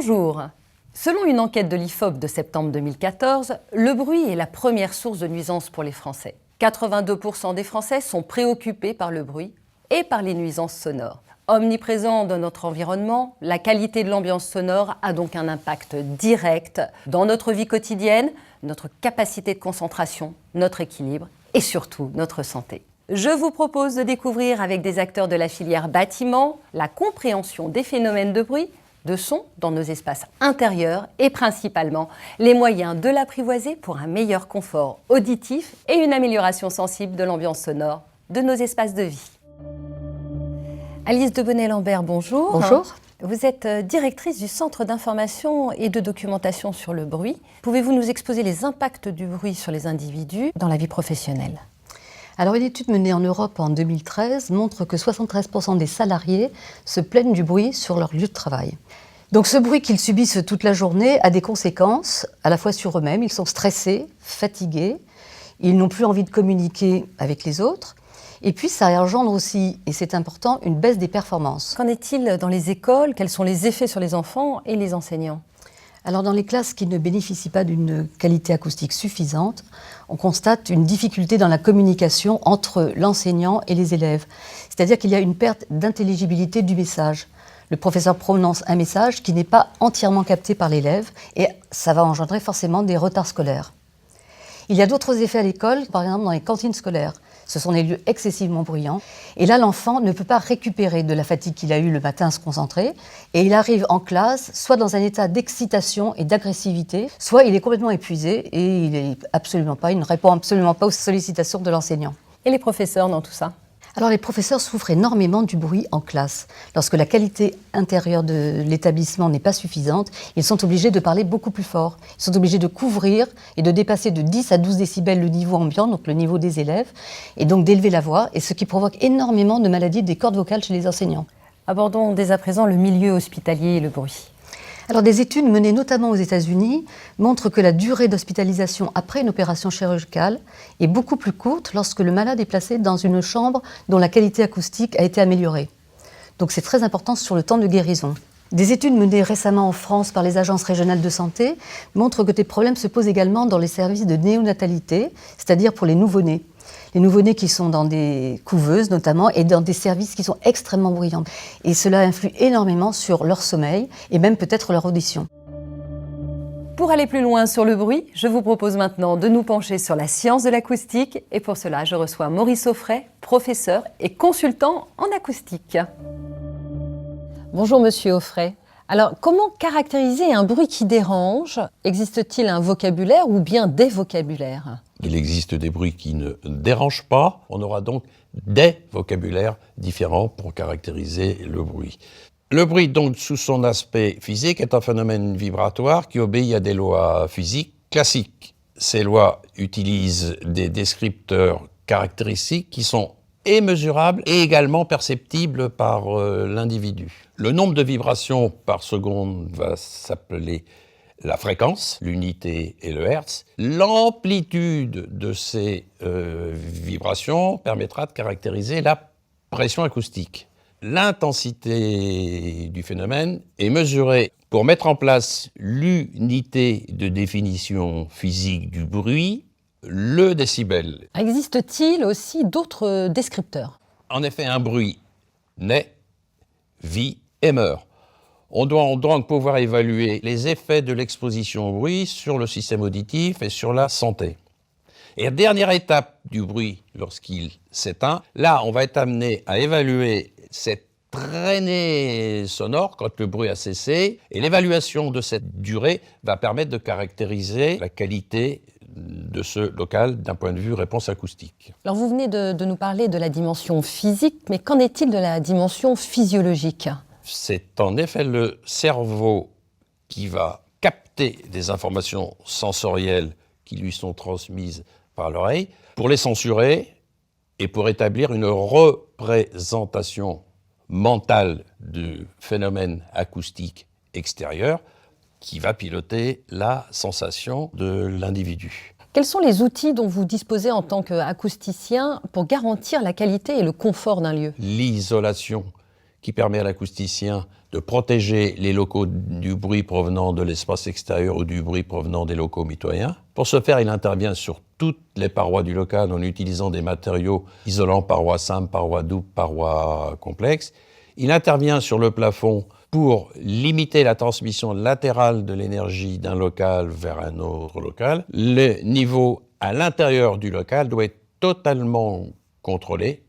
Bonjour. Selon une enquête de l'IFOP de septembre 2014, le bruit est la première source de nuisances pour les Français. 82% des Français sont préoccupés par le bruit et par les nuisances sonores. Omniprésent dans notre environnement, la qualité de l'ambiance sonore a donc un impact direct dans notre vie quotidienne, notre capacité de concentration, notre équilibre et surtout notre santé. Je vous propose de découvrir avec des acteurs de la filière bâtiment la compréhension des phénomènes de bruit, de son dans nos espaces intérieurs et principalement les moyens de l'apprivoiser pour un meilleur confort auditif et une amélioration sensible de l'ambiance sonore de nos espaces de vie. Alice de Bonnet-Lambert, bonjour. Bonjour. Vous êtes directrice du Centre d'information et de documentation sur le bruit. Pouvez-vous nous exposer les impacts du bruit sur les individus dans la vie professionnelle ? Alors, une étude menée en Europe en 2013 montre que 73% des salariés se plaignent du bruit sur leur lieu de travail. Donc, ce bruit qu'ils subissent toute la journée a des conséquences à la fois sur eux-mêmes. Ils sont stressés, fatigués, ils n'ont plus envie de communiquer avec les autres. Et puis, ça engendre aussi, et c'est important, une baisse des performances. Qu'en est-il dans les écoles ? Quels sont les effets sur les enfants et les enseignants ? Alors, dans les classes qui ne bénéficient pas d'une qualité acoustique suffisante, on constate une difficulté dans la communication entre l'enseignant et les élèves. C'est-à-dire qu'il y a une perte d'intelligibilité du message. Le professeur prononce un message qui n'est pas entièrement capté par l'élève et ça va engendrer forcément des retards scolaires. Il y a d'autres effets à l'école, par exemple dans les cantines scolaires. Ce sont des lieux excessivement bruyants. Et là, l'enfant ne peut pas récupérer de la fatigue qu'il a eue le matin à se concentrer. Et il arrive en classe, soit dans un état d'excitation et d'agressivité, soit il est complètement épuisé et il ne répond absolument pas aux sollicitations de l'enseignant. Et les professeurs dans tout ça ? Alors, les professeurs souffrent énormément du bruit en classe. Lorsque la qualité intérieure de l'établissement n'est pas suffisante, ils sont obligés de parler beaucoup plus fort. Ils sont obligés de couvrir et de dépasser de 10 à 12 décibels le niveau ambiant, donc le niveau des élèves, et donc d'élever la voix, et ce qui provoque énormément de maladies des cordes vocales chez les enseignants. Abordons dès à présent le milieu hospitalier et le bruit. Alors, des études menées notamment aux États-Unis montrent que la durée d'hospitalisation après une opération chirurgicale est beaucoup plus courte lorsque le malade est placé dans une chambre dont la qualité acoustique a été améliorée. Donc, c'est très important sur le temps de guérison. Des études menées récemment en France par les agences régionales de santé montrent que des problèmes se posent également dans les services de néonatalité, c'est-à-dire pour les nouveau-nés. Les nouveau-nés qui sont dans des couveuses notamment et dans des services qui sont extrêmement bruyants. Et cela influe énormément sur leur sommeil et même peut-être leur audition. Pour aller plus loin sur le bruit, je vous propose maintenant de nous pencher sur la science de l'acoustique. Et pour cela, je reçois Maurice Auffray, professeur et consultant en acoustique. Bonjour Monsieur Auffray. Alors, comment caractériser un bruit qui dérange ? Existe-t-il un vocabulaire ou bien des vocabulaires ? Il existe des bruits qui ne dérangent pas. On aura donc des vocabulaires différents pour caractériser le bruit. Le bruit, donc, sous son aspect physique, est un phénomène vibratoire qui obéit à des lois physiques classiques. Ces lois utilisent des descripteurs caractéristiques qui sont et mesurables et également perceptibles par l'individu. Le nombre de vibrations par seconde va s'appeler la fréquence, l'unité et le hertz. L'amplitude de ces vibrations permettra de caractériser la pression acoustique. L'intensité du phénomène est mesurée pour mettre en place l'unité de définition physique du bruit, le décibel. Existe-t-il aussi d'autres descripteurs ? En effet, un bruit naît, vit et meurt. On doit donc pouvoir évaluer les effets de l'exposition au bruit sur le système auditif et sur la santé. Et dernière étape du bruit, lorsqu'il s'éteint, là, on va être amené à évaluer cette traînée sonore quand le bruit a cessé. Et l'évaluation de cette durée va permettre de caractériser la qualité de ce local d'un point de vue réponse acoustique. Alors vous venez de nous parler de la dimension physique, mais qu'en est-il de la dimension physiologique ? C'est en effet le cerveau qui va capter des informations sensorielles qui lui sont transmises par l'oreille pour les censurer et pour établir une représentation mentale du phénomène acoustique extérieur qui va piloter la sensation de l'individu. Quels sont les outils dont vous disposez en tant qu'acousticien pour garantir la qualité et le confort d'un lieu ? L'isolation qui permet à l'acousticien de protéger les locaux du bruit provenant de l'espace extérieur ou du bruit provenant des locaux mitoyens. Pour ce faire, il intervient sur toutes les parois du local en utilisant des matériaux isolants, parois simples, parois doubles, parois complexes. Il intervient sur le plafond pour limiter la transmission latérale de l'énergie d'un local vers un autre local. Le niveau à l'intérieur du local doit être totalement contrôlé,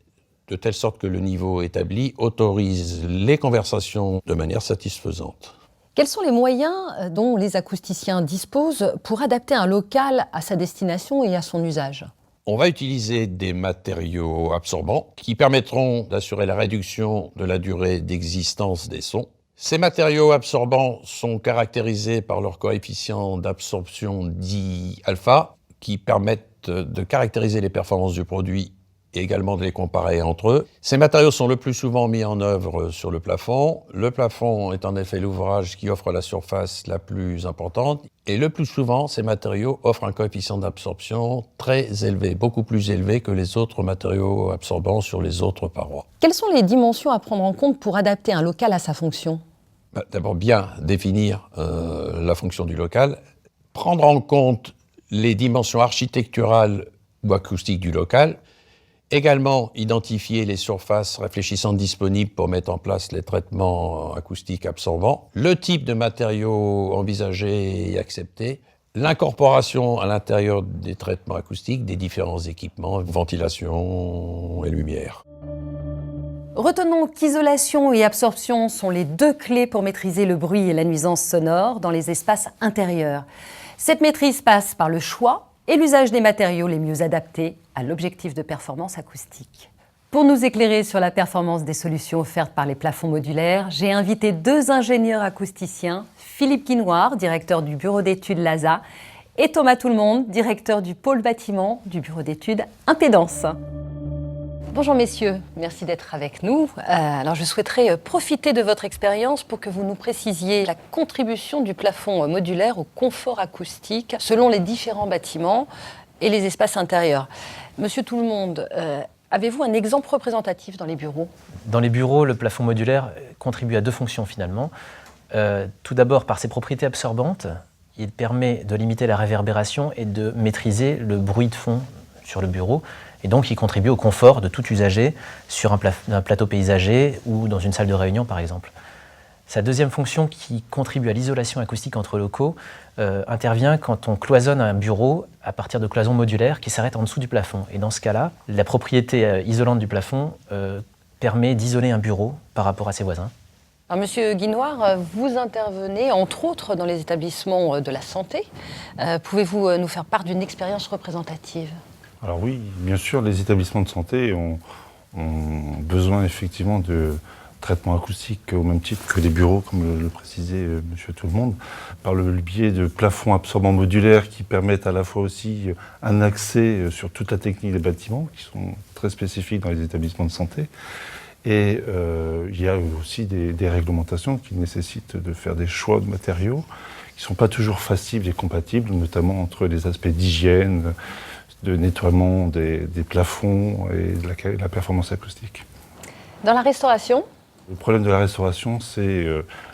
de telle sorte que le niveau établi autorise les conversations de manière satisfaisante. Quels sont les moyens dont les acousticiens disposent pour adapter un local à sa destination et à son usage ? On va utiliser des matériaux absorbants qui permettront d'assurer la réduction de la durée d'existence des sons. Ces matériaux absorbants sont caractérisés par leur coefficient d'absorption dit alpha, qui permettent de caractériser les performances du produit et également de les comparer entre eux. Ces matériaux sont le plus souvent mis en œuvre sur le plafond. Le plafond est en effet l'ouvrage qui offre la surface la plus importante. Et le plus souvent, ces matériaux offrent un coefficient d'absorption très élevé, beaucoup plus élevé que les autres matériaux absorbants sur les autres parois. Quelles sont les dimensions à prendre en compte pour adapter un local à sa fonction ? D'abord, bien définir la fonction du local, prendre en compte les dimensions architecturales ou acoustiques du local, également identifier les surfaces réfléchissantes disponibles pour mettre en place les traitements acoustiques absorbants, le type de matériaux envisagés et acceptés, l'incorporation à l'intérieur des traitements acoustiques des différents équipements, ventilation et lumière. Retenons qu'isolation et absorption sont les deux clés pour maîtriser le bruit et la nuisance sonore dans les espaces intérieurs. Cette maîtrise passe par le choix et l'usage des matériaux les mieux adaptés à l'objectif de performance acoustique. Pour nous éclairer sur la performance des solutions offertes par les plafonds modulaires, j'ai invité deux ingénieurs acousticiens, Philippe Guinoir, directeur du bureau d'études LASA, et Thomas Tout-le-Monde, directeur du pôle bâtiment du bureau d'études Impédance. Bonjour messieurs, merci d'être avec nous. Alors je souhaiterais profiter de votre expérience pour que vous nous précisiez la contribution du plafond modulaire au confort acoustique selon les différents bâtiments et les espaces intérieurs. Monsieur Tout-le-Monde, avez-vous un exemple représentatif dans les bureaux ? Dans les bureaux, le plafond modulaire contribue à deux fonctions finalement. Tout d'abord, par ses propriétés absorbantes, il permet de limiter la réverbération et de maîtriser le bruit de fond sur le bureau. Et donc, il contribue au confort de tout usager sur un plateau paysager ou dans une salle de réunion, par exemple. Sa deuxième fonction, qui contribue à l'isolation acoustique entre locaux, intervient quand on cloisonne un bureau à partir de cloisons modulaires qui s'arrêtent en dessous du plafond. Et dans ce cas-là, la propriété isolante du plafond permet d'isoler un bureau par rapport à ses voisins. Alors, Monsieur Guinoir, vous intervenez entre autres dans les établissements de la santé. Pouvez-vous nous faire part d'une expérience représentative ? Alors oui, bien sûr, les établissements de santé ont besoin effectivement de traitements acoustiques au même titre que les bureaux, comme le précisait Monsieur Tout-le-Monde, par le biais de plafonds absorbants modulaires qui permettent à la fois aussi un accès sur toute la technique des bâtiments, qui sont très spécifiques dans les établissements de santé. Et il y a aussi des réglementations qui nécessitent de faire des choix de matériaux qui ne sont pas toujours faciles et compatibles, notamment entre les aspects d'hygiène, de nettoiement des plafonds et de la performance acoustique. Dans la restauration ? Le problème de la restauration, c'est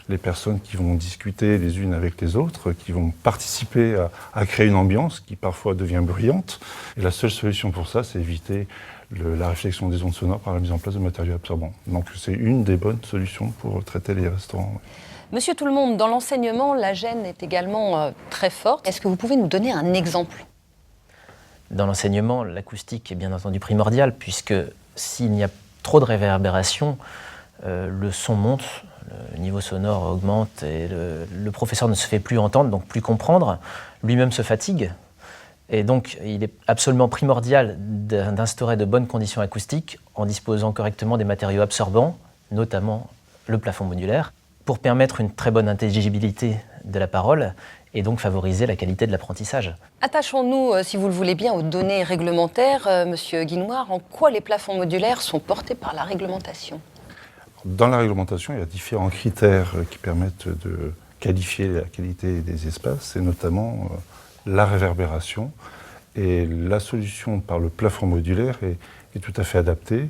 les personnes qui vont discuter les unes avec les autres, qui vont participer à créer une ambiance qui parfois devient bruyante. Et la seule solution pour ça, c'est éviter la réflexion des ondes sonores par la mise en place de matériaux absorbants. Donc c'est une des bonnes solutions pour traiter les restaurants. Monsieur Tout-le-Monde, dans l'enseignement, la gêne est également très forte. Est-ce que vous pouvez nous donner un exemple ? Dans l'enseignement, l'acoustique est bien entendu primordiale, puisque s'il n'y a trop de réverbération, le son monte, le niveau sonore augmente et le professeur ne se fait plus entendre, donc plus comprendre, lui-même se fatigue. Et donc il est absolument primordial d'instaurer de bonnes conditions acoustiques en disposant correctement des matériaux absorbants, notamment le plafond modulaire, pour permettre une très bonne intelligibilité de la parole et donc favoriser la qualité de l'apprentissage. Attachons-nous, si vous le voulez bien, aux données réglementaires. Monsieur Guinoir, en quoi les plafonds modulaires sont portés par la réglementation ? Dans la réglementation, il y a différents critères qui permettent de qualifier la qualité des espaces, et notamment la réverbération. Et la solution par le plafond modulaire est tout à fait adaptée.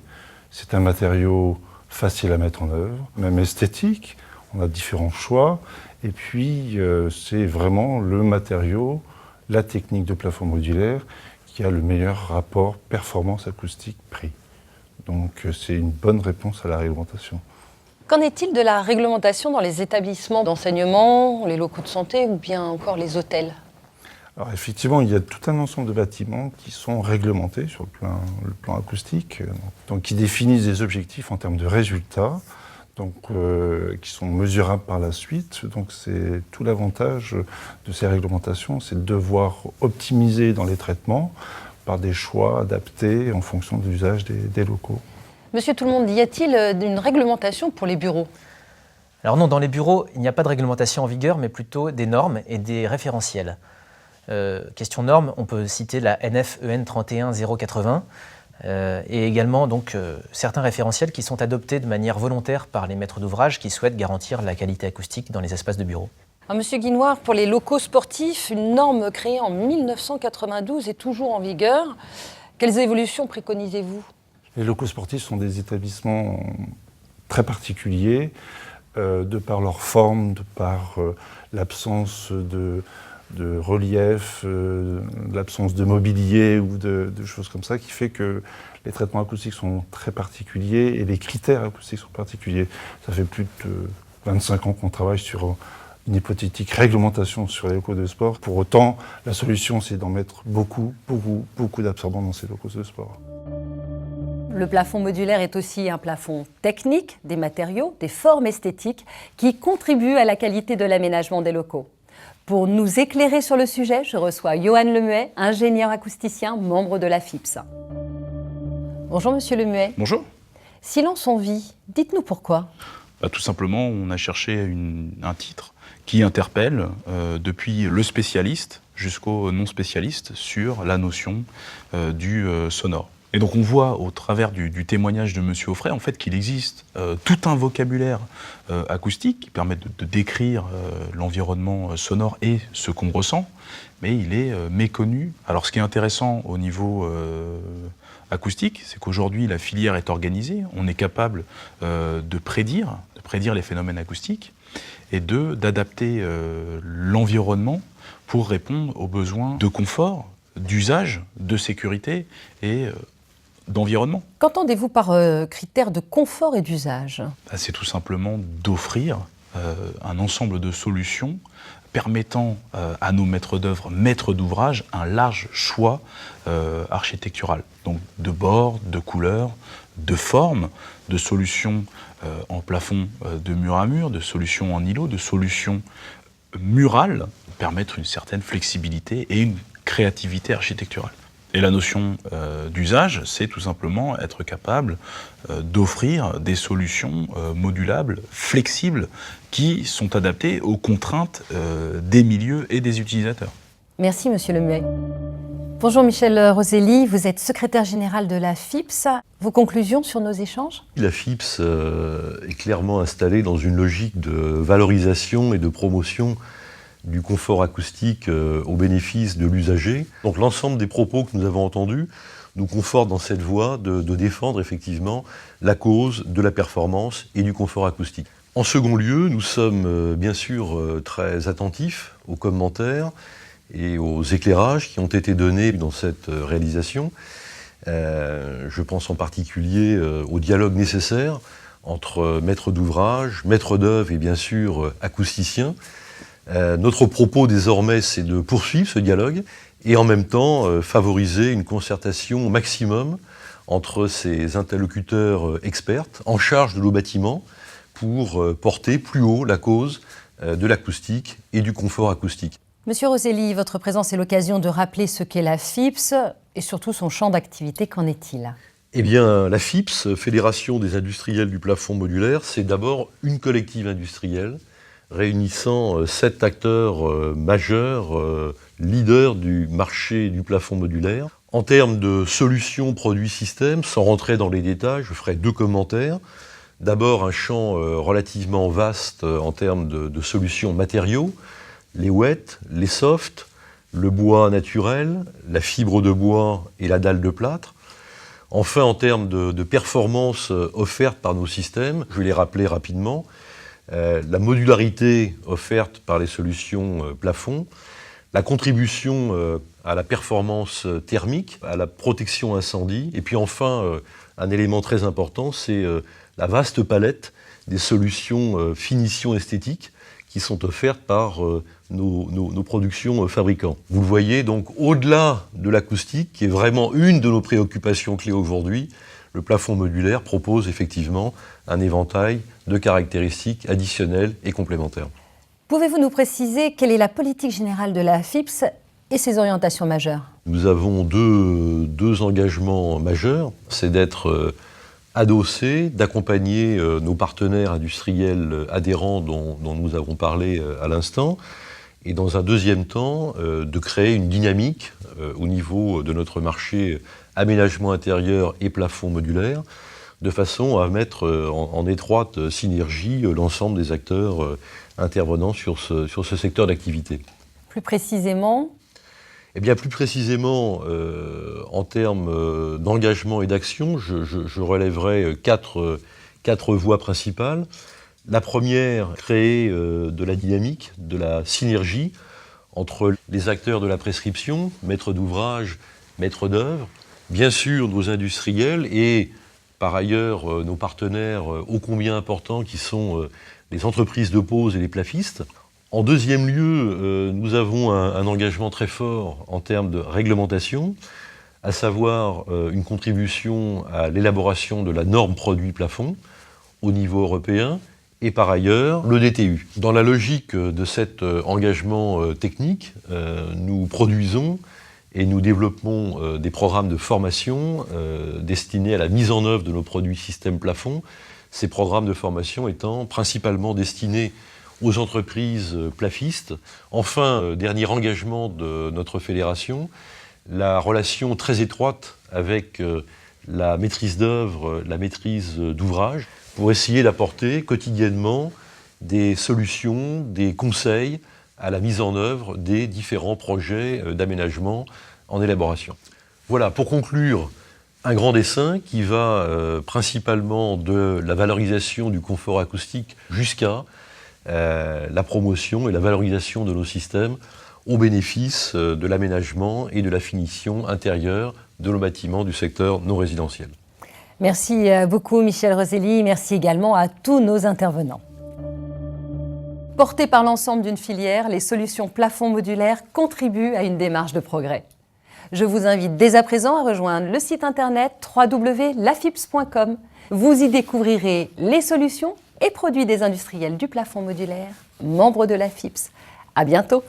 C'est un matériau facile à mettre en œuvre, même esthétique. On a différents choix. Et puis, c'est vraiment le matériau, la technique de plafond modulaire qui a le meilleur rapport performance acoustique-prix. Donc, c'est une bonne réponse à la réglementation. Qu'en est-il de la réglementation dans les établissements d'enseignement, les locaux de santé ou bien encore les hôtels ? Alors effectivement, il y a tout un ensemble de bâtiments qui sont réglementés sur le plan acoustique, donc qui définissent des objectifs en termes de résultats, donc qui sont mesurables par la suite. Donc c'est tout l'avantage de ces réglementations, c'est de devoir optimiser dans les traitements par des choix adaptés en fonction de l'usage des locaux. Monsieur Tout-le-Monde, y a-t-il une réglementation pour les bureaux ? Alors non, dans les bureaux, il n'y a pas de réglementation en vigueur, mais plutôt des normes et des référentiels. Question normes, on peut citer la NF-EN 31080 et également donc, certains référentiels qui sont adoptés de manière volontaire par les maîtres d'ouvrage qui souhaitent garantir la qualité acoustique dans les espaces de bureau. Alors, Monsieur Guinoir, pour les locaux sportifs, une norme créée en 1992 est toujours en vigueur. Quelles évolutions préconisez-vous ? Les locaux sportifs sont des établissements très particuliers, de par leur forme, de par l'absence de relief, l'absence de mobilier ou de choses comme ça, qui fait que les traitements acoustiques sont très particuliers et les critères acoustiques sont particuliers. Ça fait plus de 25 ans qu'on travaille sur une hypothétique réglementation sur les locaux de sport. Pour autant, la solution, c'est d'en mettre beaucoup d'absorbants dans ces locaux de sport. Le plafond modulaire est aussi un plafond technique, des matériaux, des formes esthétiques qui contribuent à la qualité de l'aménagement des locaux. Pour nous éclairer sur le sujet, je reçois Johan Lemuet, ingénieur acousticien, membre de la FIPS. Bonjour Monsieur Lemuet. Bonjour. Silence on vit, dites-nous pourquoi. Tout simplement, on a cherché un titre qui interpelle depuis le spécialiste jusqu'au non-spécialiste sur la notion du sonore. Et donc on voit au travers du témoignage de Monsieur Offray en fait qu'il existe tout un vocabulaire acoustique qui permet de décrire l'environnement sonore et ce qu'on ressent, mais il est méconnu. Alors ce qui est intéressant au niveau acoustique, c'est qu'aujourd'hui la filière est organisée, on est capable de prédire les phénomènes acoustiques et d'adapter l'environnement pour répondre aux besoins de confort, d'usage, de sécurité et d'environnement. Qu'entendez-vous par critères de confort et d'usage ? C'est tout simplement d'offrir un ensemble de solutions permettant à nos maîtres d'œuvre, maîtres d'ouvrage, un large choix architectural. Donc de bords, de couleurs, de formes, de solutions en plafond de mur à mur, de solutions en îlot, de solutions murales, permettre une certaine flexibilité et une créativité architecturale. Et la notion d'usage, c'est tout simplement être capable d'offrir des solutions modulables, flexibles, qui sont adaptées aux contraintes des milieux et des utilisateurs. Merci Monsieur Lemuet. Bonjour Michel Roselli, vous êtes secrétaire général de la FIPS. Vos conclusions sur nos échanges ? La FIPS est clairement installée dans une logique de valorisation et de promotion du confort acoustique au bénéfice de l'usager. Donc l'ensemble des propos que nous avons entendus nous confortent dans cette voie de défendre effectivement la cause de la performance et du confort acoustique. En second lieu, nous sommes bien sûr très attentifs aux commentaires et aux éclairages qui ont été donnés dans cette réalisation. Je pense en particulier au dialogue nécessaire entre maîtres d'ouvrage, maîtres d'œuvre et bien sûr acousticiens. Notre propos désormais, c'est de poursuivre ce dialogue et en même temps favoriser une concertation au maximum entre ces interlocuteurs experts en charge de nos bâtiments pour porter plus haut la cause de l'acoustique et du confort acoustique. Monsieur Roselli, votre présence est l'occasion de rappeler ce qu'est la FIPS et surtout son champ d'activité. Qu'en est-il ? Eh bien, la FIPS, Fédération des industriels du plafond modulaire, c'est d'abord une collective industrielle réunissant 7 acteurs majeurs, leaders du marché du plafond modulaire. En termes de solutions produits systèmes, sans rentrer dans les détails, je ferai 2 commentaires. D'abord, un champ relativement vaste en termes de solutions matériaux, les wet, les soft, le bois naturel, la fibre de bois et la dalle de plâtre. Enfin, en termes de performances offertes par nos systèmes, je vais les rappeler rapidement. la modularité offerte par les solutions plafond, la contribution à la performance thermique, à la protection incendie, et puis enfin, un élément très important, c'est la vaste palette des solutions finition esthétique qui sont offertes par nos productions fabricants. Vous le voyez, donc au-delà de l'acoustique, qui est vraiment une de nos préoccupations clés aujourd'hui, le plafond modulaire propose effectivement un éventail de caractéristiques additionnelles et complémentaires. Pouvez-vous nous préciser quelle est la politique générale de la FIPS et ses orientations majeures? Nous avons deux engagements majeurs, c'est d'être adossés, d'accompagner nos partenaires industriels adhérents dont nous avons parlé à l'instant, et dans un deuxième temps, de créer une dynamique au niveau de notre marché aménagement intérieur et plafond modulaire, de façon à mettre en étroite synergie l'ensemble des acteurs intervenant sur ce secteur d'activité. Plus précisément? Eh bien, plus précisément, en termes d'engagement et d'action, je relèverai quatre voies principales. La première, créer de la dynamique, de la synergie entre les acteurs de la prescription, maîtres d'ouvrage, maîtres d'œuvre, bien sûr nos industriels et par ailleurs nos partenaires ô combien importants qui sont les entreprises de pose et les plafistes. En deuxième lieu, nous avons un engagement très fort en termes de réglementation, à savoir une contribution à l'élaboration de la norme produit plafond au niveau européen et par ailleurs le DTU. Dans la logique de cet engagement technique, nous produisons et nous développons des programmes de formation destinés à la mise en œuvre de nos produits système plafond, ces programmes de formation étant principalement destinés aux entreprises plafistes. Enfin, dernier engagement de notre fédération, la relation très étroite avec la maîtrise d'œuvre, la maîtrise d'ouvrage, pour essayer d'apporter quotidiennement des solutions, des conseils à la mise en œuvre des différents projets d'aménagement en élaboration. Voilà, pour conclure, un grand dessin qui va principalement de la valorisation du confort acoustique jusqu'à la promotion et la valorisation de nos systèmes au bénéfice de l'aménagement et de la finition intérieure de nos bâtiments du secteur non résidentiel. Merci beaucoup Michel Roselli, merci également à tous nos intervenants. Portées par l'ensemble d'une filière, les solutions plafond modulaires contribuent à une démarche de progrès. Je vous invite dès à présent à rejoindre le site internet www.lafips.com. Vous y découvrirez les solutions et produits des industriels du plafond modulaire, membres de la FIPS. À bientôt.